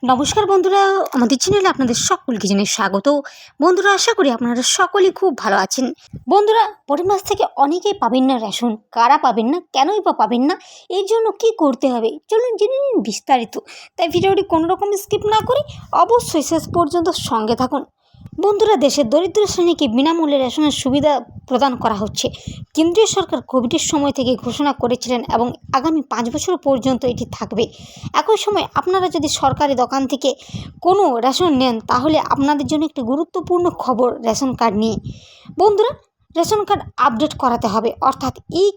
নমস্কার বন্ধুরা, আমাদের চ্যানেলে আপনাদের সকলকে জানাই স্বাগত। বন্ধুরা, আশা করি আপনারা সকলেই খুব ভালো আছেন। বন্ধুরা, পরের মাস থেকে অনেকেই পাবেন না রেশন। কারা পাবেন না, কেনই বা পাবেন না, এর জন্য কি করতে হবে চলুন জেনে নিন বিস্তারিত। তাই ভিডিওটি কোনো রকম স্কিপ না করে অবশ্যই শেষ পর্যন্ত সঙ্গে থাকুন। বন্ধুরা, দেশের দরিদ্র শ্রেণীকে বিনামূল্যে রেশনের সুবিধা প্রদান করা হচ্ছে। কেন্দ্রীয় সরকার কোভিডের সময় থেকে ঘোষণা করেছিলেন এবং আগামী 5 বছর পর্যন্ত এটি থাকবে। একই সময় আপনারা যদি সরকারি দোকান থেকে কোনো রেশন নেন তাহলে আপনাদের জন্য একটি গুরুত্বপূর্ণ খবর রেশন কার্ড নিয়ে। বন্ধুরা, রেশন কার্ড আপডেট করাতে হবে, অর্থাৎ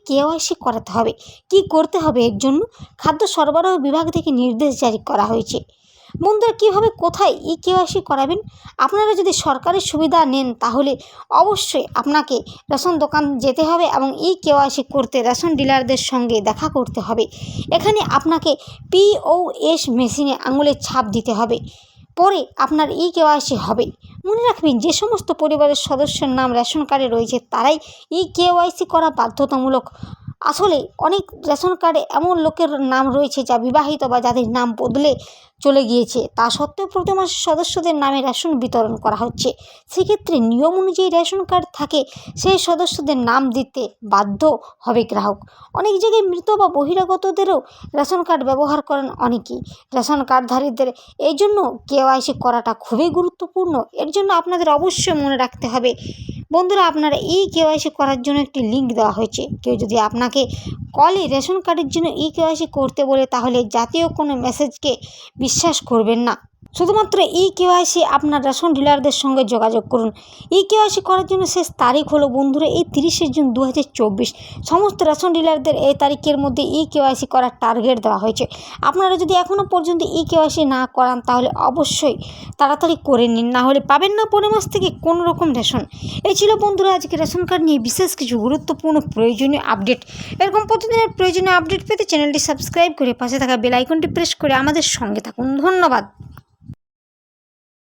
KYC করাতে হবে। কি করতে হবে এর জন্য খাদ্য সরবরাহ বিভাগ থেকে নির্দেশ জারি করা হয়েছে। বন্ধুরা, কীভাবে কোথায় KYC করাবেন? আপনারা যদি সরকারি সুবিধা নেন তাহলে অবশ্যই আপনাকে রেশন দোকান যেতে হবে এবং KYC করতে রেশন ডিলারদের সঙ্গে দেখা করতে হবে। এখানে আপনাকে POS মেশিনে আঙুলের ছাপ দিতে হবে, পরে আপনার KYC হবে। মনে রাখবেন, যে সমস্ত পরিবারের সদস্যের নাম রেশন কার্ডে রয়েছে তারাই KYC করা বাধ্যতামূলক। আসলে অনেক রেশন কার্ডে এমন লোকের নাম রয়েছে যা বিবাহিত বা যাদের নাম বদলে চলে গিয়েছে, তা সত্ত্বেও প্রতি মাসে সদস্যদের নামে রেশন বিতরণ করা হচ্ছে। সেক্ষেত্রে নিয়ম অনুযায়ী রেশন কার্ড থাকে সেই সদস্যদের নাম দিতে বাধ্য হবে গ্রাহক। অনেক জায়গায় মৃত বা বহিরাগতদেরও রেশন কার্ড ব্যবহার করেন অনেকেই। রেশন কার্ডধারীদের এই জন্য KYC করাটা খুবই গুরুত্বপূর্ণ। এর জন্য আপনাদের অবশ্যই মনে রাখতে হবে। বন্ধুরা, আপনারা KYC করার জন্য একটি লিঙ্ক দেওয়া হয়েছে। কেউ যদি আপনাকে কলে রেশন কার্ডের জন্য KYC করতে বলে তাহলে জাতীয় কোনো মেসেজকে বিশ্বাস করবেন না। শুধুমাত্র KYC আপনার রেশন ডিলারদের সঙ্গে যোগাযোগ করুন। KYC করার জন্য শেষ তারিখ হলো বন্ধুরা এই 30শে জুন 2024। সমস্ত রেশন ডিলারদের এই তারিখের মধ্যে KYC করার টার্গেট দেওয়া হয়েছে। আপনারা যদি এখনও পর্যন্ত KYC না করান তাহলে অবশ্যই তাড়াতাড়ি করে নিন, না হলে পাবেন না পরের মাস থেকে কোনো রকম রেশন। এই ছিল বন্ধুরা আজকে রেশন কার্ড নিয়ে বিশেষ কিছু গুরুত্বপূর্ণ প্রয়োজনীয় আপডেট। এরকম প্রতিদিনের প্রয়োজনীয় আপডেট পেতে চ্যানেলটি সাবস্ক্রাইব করে পাশে থাকা বেল আইকনটি প্রেস করে আমাদের সঙ্গে থাকুন। ধন্যবাদ।